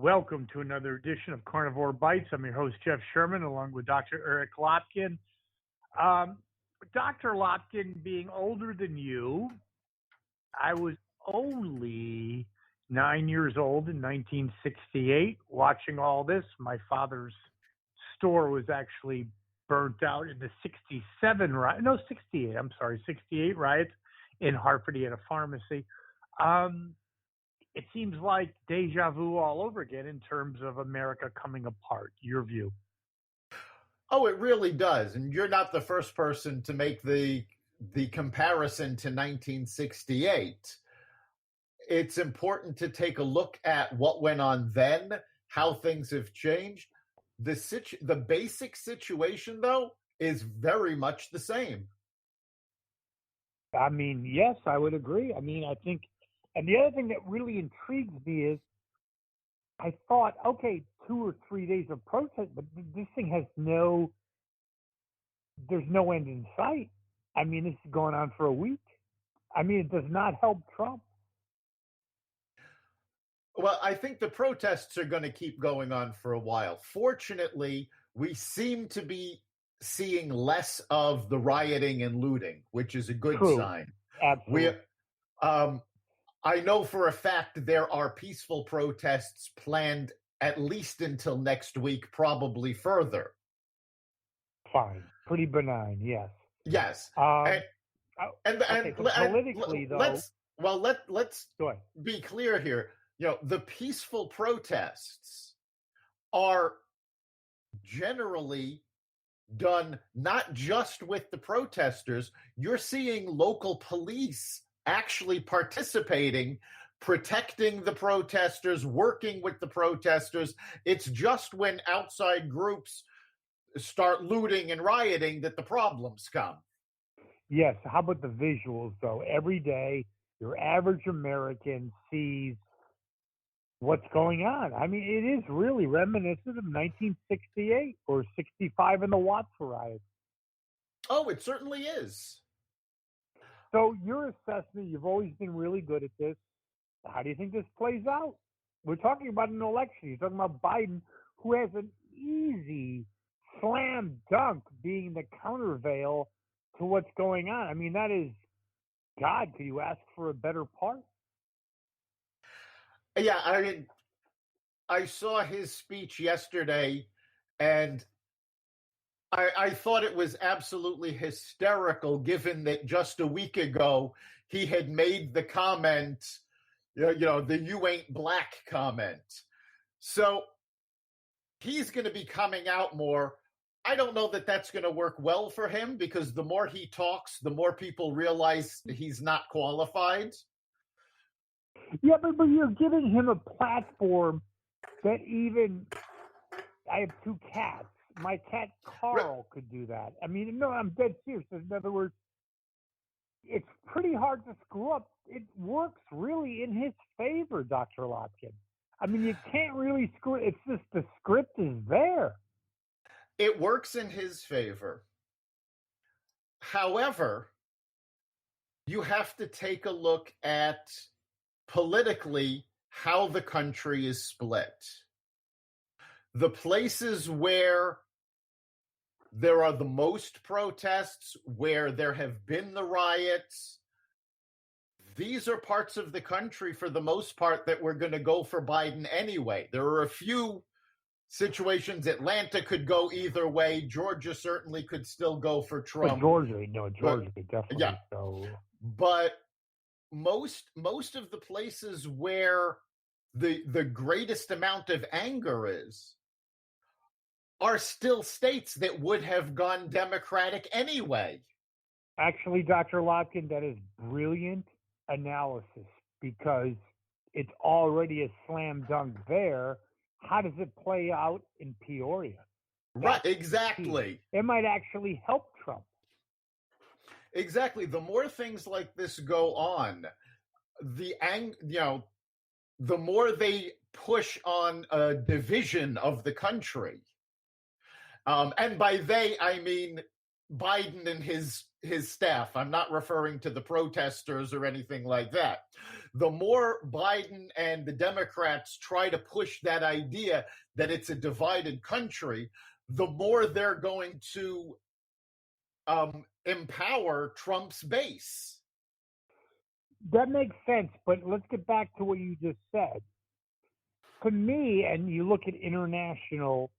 Welcome to another edition of Carnivore Bites. I'm your host, Jeff Sherman, along with Dr. Eric Lopkin. Dr. Lopkin, being older than you, I was only 9 years old in 1968 watching all this. My father's store was actually burnt out in the 68 riots in Hartford. He had a pharmacy. It seems like deja vu all over again in terms of America coming apart. Your view? Oh, it really does. And you're not the first person to make the comparison to 1968. It's important to take a look at what went on then, how things have changed. The basic situation, though, is very much the same. I mean, yes, I would agree. I mean, I think, and the other thing that really intrigues me is I thought, okay, 2 or 3 days of protest, but this thing has there's no end in sight. I mean, this is going on for a week. I mean, it does not help Trump. Well, I think the protests are going to keep going on for a while. Fortunately, we seem to be seeing less of the rioting and looting, which is a good sign. Absolutely. I know for a fact there are peaceful protests planned at least until next week, probably further. Fine. Pretty benign, yes. Yes. Politically, though... Let's be clear here. You know, the peaceful protests are generally done not just with the protesters. You're seeing local police actually participating, protecting the protesters, working with the protesters. It's just when outside groups start looting and rioting that the problems come. Yes. How about the visuals, though? Every day, your average American sees what's going on. I mean, it is really reminiscent of 1968 or 65 in the Watts riots. Oh, it certainly is. So your assessment, you've always been really good at this. How do you think this plays out? We're talking about an election. You're talking about Biden, who has an easy slam dunk being the countervail to what's going on. I mean, that is, God, could you ask for a better part? Yeah, I mean, I saw his speech yesterday, and I thought it was absolutely hysterical, given that just a week ago he had made the comment, the "you ain't black" comment. So he's going to be coming out more. I don't know that that's going to work well for him, because the more he talks, the more people realize he's not qualified. Yeah, but you're giving him a platform that even... I have 2 cats. My cat Carl could do that. I mean, no, I'm dead serious. In other words, it's pretty hard to screw up. It works really in his favor, Dr. Lopkin. I mean, you can't really screw it. It's just the script is there. It works in his favor. However, you have to take a look at politically how the country is split. The places where there are the most protests, where there have been the riots, these are parts of the country, for the most part, that we're going to go for Biden anyway. There are a few situations. Atlanta could go either way. Georgia certainly could still go for Trump. Georgia definitely. Yeah. So. But most of the places where the greatest amount of anger are still states that would have gone Democratic anyway. Actually, Dr. Lopkin, that is brilliant analysis, because it's already a slam dunk there. How does it play out in Peoria? Right, exactly. It might actually help Trump. Exactly. The more things like this go on, the more they push on a division of the country. And by they, I mean Biden and his staff. I'm not referring to the protesters or anything like that. The more Biden and the Democrats try to push that idea that it's a divided country, the more they're going to empower Trump's base. That makes sense, but let's get back to what you just said. To me, and you look at international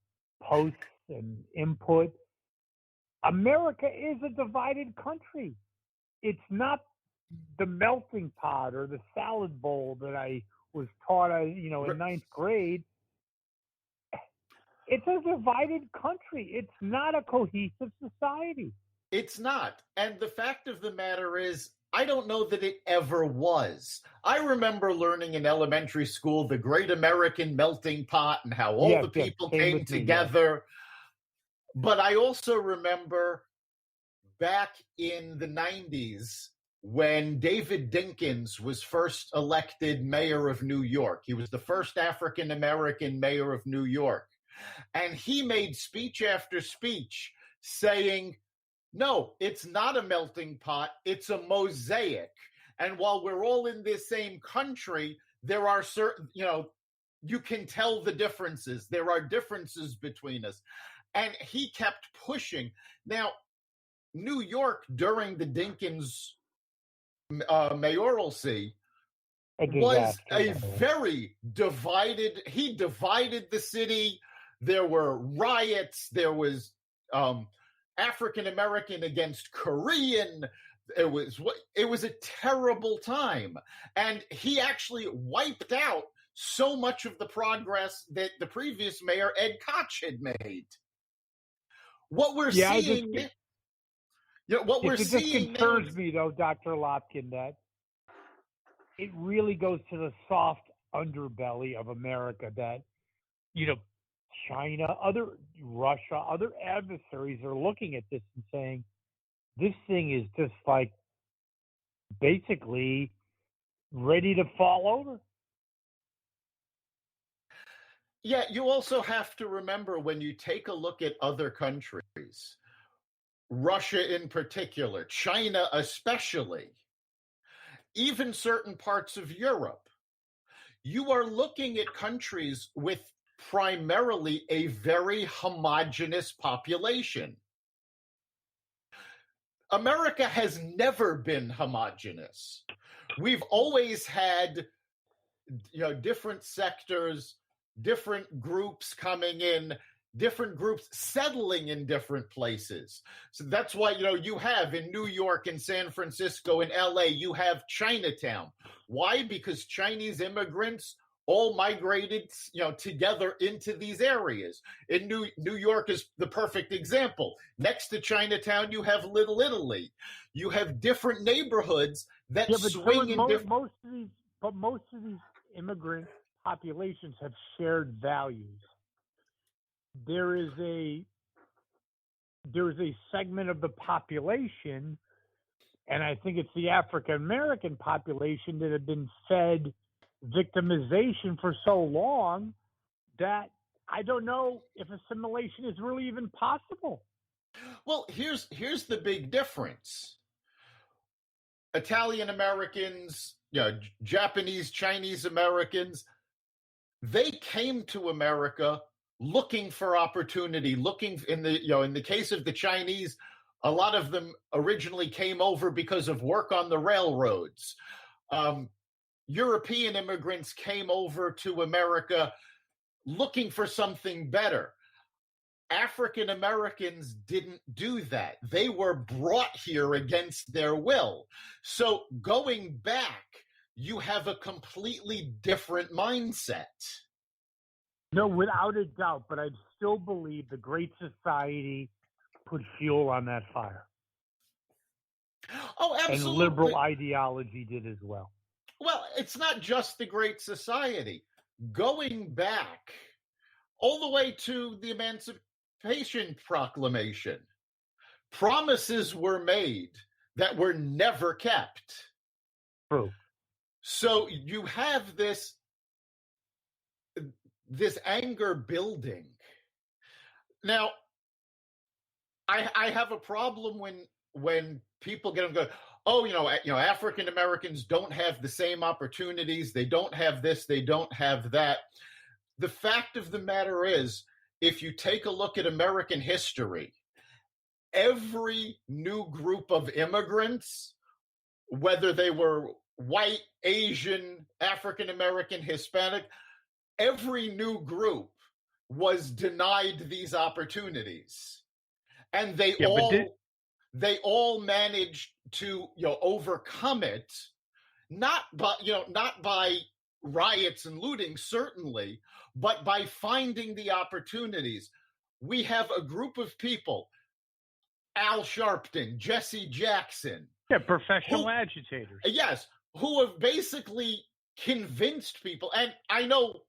posts and input, America is a divided country. It's not the melting pot or the salad bowl that I was taught, in ninth grade. It's a divided country. It's not a cohesive society. It's not. And the fact of the matter is, I don't know that it ever was. I remember learning in elementary school the Great American Melting Pot and how all the people came together. But I also remember back in the 90s when David Dinkins was first elected mayor of New York. He was the first African American mayor of New York. And he made speech after speech saying, no, it's not a melting pot, it's a mosaic. And while we're all in this same country, there are certain, you can tell the differences. There are differences between us. And he kept pushing. Now, New York during the Dinkins mayoralty was a very divided, he divided the city. There were riots. There was African American against Korean. It was a terrible time. And he actually wiped out so much of the progress that the previous mayor, Ed Koch, had made. What we're seeing... It just concerns me, though, Dr. Lopkin, that it really goes to the soft underbelly of America that, China, Russia, other adversaries are looking at this and saying, this thing is just like basically ready to fall over. Yeah, you also have to remember when you take a look at other countries, Russia in particular, China especially, even certain parts of Europe, you are looking at countries with primarily a very homogeneous population. America has never been homogeneous. We've always had, different sectors, different groups coming in, different groups settling in different places. So that's why, you have in New York and San Francisco and LA, you have Chinatown. Why? Because Chinese immigrants all migrated, together into these areas. In New York is the perfect example. Next to Chinatown, you have Little Italy. You have different neighborhoods that swing in different... Most of these immigrant populations have shared values. There is a segment of the population, and I think it's the African American population, that have been fed victimization for so long that I don't know if assimilation is really even possible. Well, here's the big difference. Italian Americans, Japanese, Chinese Americans, they came to America looking for opportunity, looking in the case of the Chinese, a lot of them originally came over because of work on the railroads. European immigrants came over to America looking for something better. African Americans didn't do that. They were brought here against their will. So going back, you have a completely different mindset. No, without a doubt, but I still believe the Great Society put fuel on that fire. Oh, absolutely. And liberal ideology did as well. Well, it's not just the Great Society. Going back all the way to the Emancipation Proclamation, promises were made that were never kept. True. So you have this anger building. Now, I have a problem when people get them go, oh, African Americans don't have the same opportunities. They don't have this. They don't have that. The fact of the matter is, if you take a look at American history, every new group of immigrants, whether they were white, Asian, African American, Hispanic, every new group was denied these opportunities. And they all managed to overcome it, not by riots and looting, certainly, but by finding the opportunities. We have a group of people, Al Sharpton, Jesse Jackson. Yeah, professional agitators. Yes, who have basically convinced people. And I know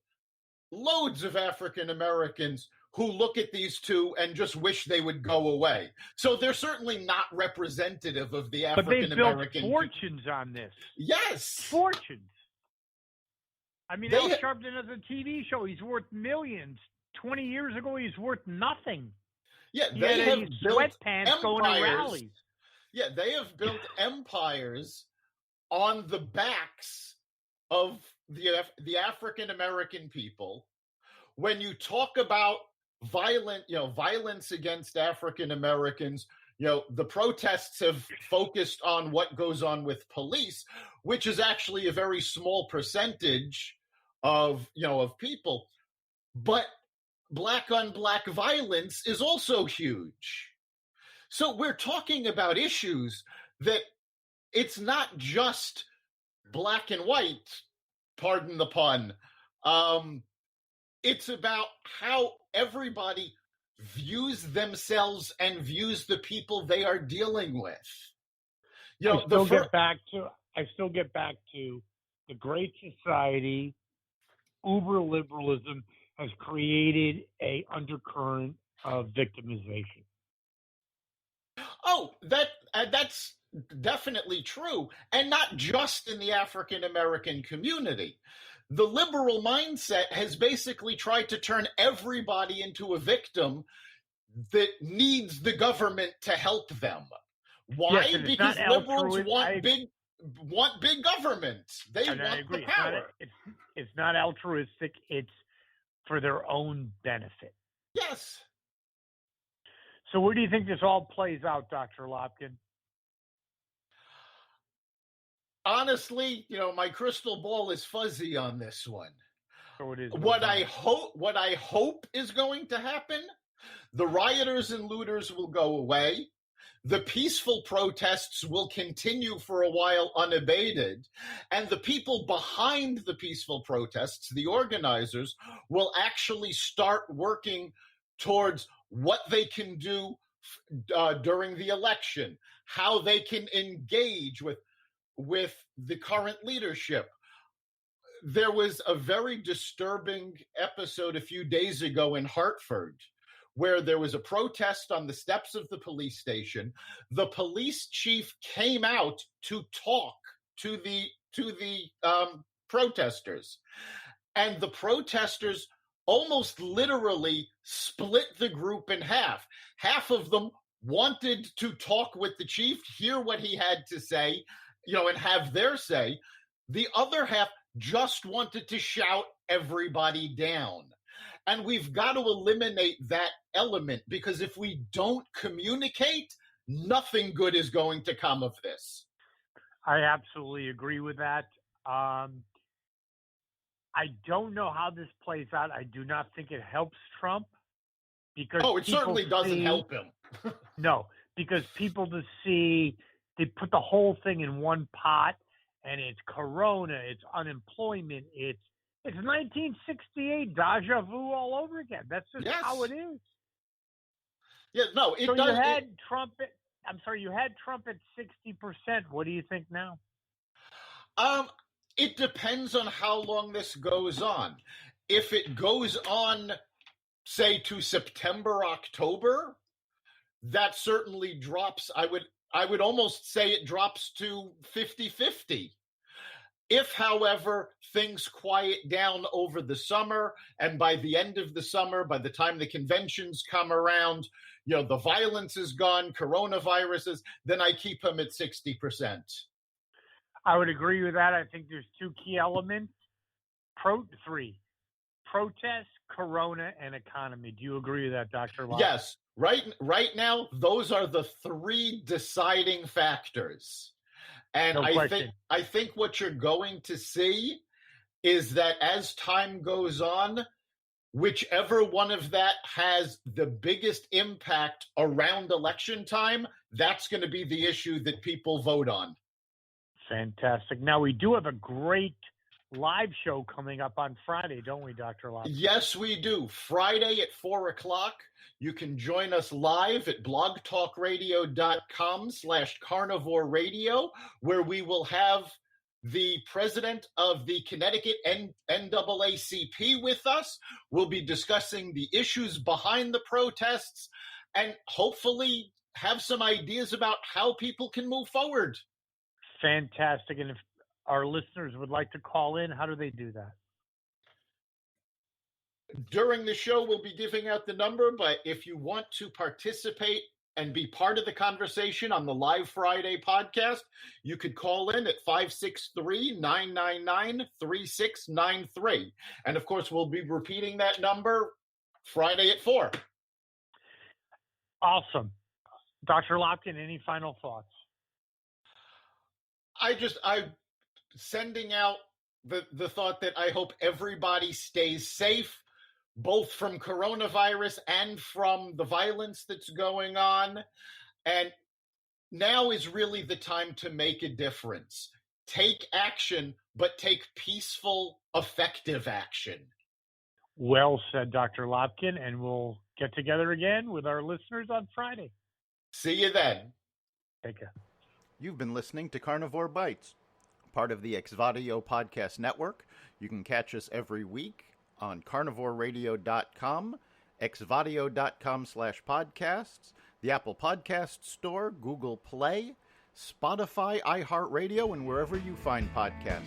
loads of African Americans who look at these two and just wish they would go away. So they're certainly not representative of the African American. But they built fortunes on this. Yes. Fortunes. I mean, Al Sharpton has a TV show. He's worth millions. 20 years ago, he's worth nothing. Yeah, they have built sweatpants going to rallies. Yeah, they have built empires on the backs of the African American people. When you talk about violence against African Americans, the protests have focused on what goes on with police, which is actually a very small percentage of people. But black on black violence is also huge. So we're talking about issues that it's not just black and white, pardon the pun. It's about how everybody views themselves and views the people they are dealing with. I still get back to the Great Society. Uber liberalism has created a undercurrent of victimization. Oh, that's definitely true, and not just in the African American community. The liberal mindset has basically tried to turn everybody into a victim that needs the government to help them. Why? Yes, because liberals want big government. They want the power. It's not altruistic. It's for their own benefit. Yes. So where do you think this all plays out, Dr. Lopkin? Honestly, my crystal ball is fuzzy on this one. So it is. What I hope is going to happen, the rioters and looters will go away. The peaceful protests will continue for a while unabated, and the people behind the peaceful protests, the organizers, will actually start working towards what they can do during the election, how they can engage with the current leadership. There was a very disturbing episode a few days ago in Hartford where there was a protest on the steps of the police station. The police chief came out to talk to the protesters, and the protesters almost literally split the group in half. Half of them wanted to talk with the chief, hear what he had to say, and have their say. The other half just wanted to shout everybody down. And we've got to eliminate that element, because if we don't communicate, nothing good is going to come of this. I absolutely agree with that. I don't know how this plays out. I do not think it helps Trump, because it certainly doesn't help him. No, because people they put the whole thing in one pot, and it's Corona, it's unemployment, it's 1968, deja vu all over again. That's just how it is. Yeah, no, it so does. You had Trump at 60%. What do you think now? It depends on how long this goes on. If it goes on, say, to September, October, that certainly drops. I would almost say it drops to 50-50. If, however, things quiet down over the summer, and by the end of the summer, by the time the conventions come around, the violence is gone, coronaviruses, then I keep him at 60%. I would agree with that. I think there's two key elements. Three. Protest, corona, and economy. Do you agree with that, Dr. Locke? Yes. Right now, those are the three deciding factors. And No question. I think what you're going to see is that as time goes on, whichever one of that has the biggest impact around election time, that's going to be the issue that people vote on. Fantastic. Now, we do have a great live show coming up on Friday, don't we, Dr. Lopkin? Yes, we do. Friday at 4:00. You can join us live at blogtalkradio.com/Carnivore Radio, where we will have the president of the Connecticut NAACP with us. We'll be discussing the issues behind the protests and hopefully have some ideas about how people can move forward. Fantastic. And if our listeners would like to call in, how do they do that? During the show, we'll be giving out the number, but if you want to participate and be part of the conversation on the live Friday podcast, you could call in at 563-999-3693. And of course, we'll be repeating that number Friday at 4. Awesome. Dr. Lopkin, any final thoughts? I'm sending out the thought that I hope everybody stays safe, both from coronavirus and from the violence that's going on. And now is really the time to make a difference. Take action, but take peaceful, effective action. Well said, Dr. Lopkin, and we'll get together again with our listeners on Friday. See you then. Take care. You've been listening to Carnivore Bites, part of the Exvadio Podcast Network. You can catch us every week on carnivoreradio.com, exvadio.com/podcasts, the Apple Podcast Store, Google Play, Spotify, iHeartRadio, and wherever you find podcasts.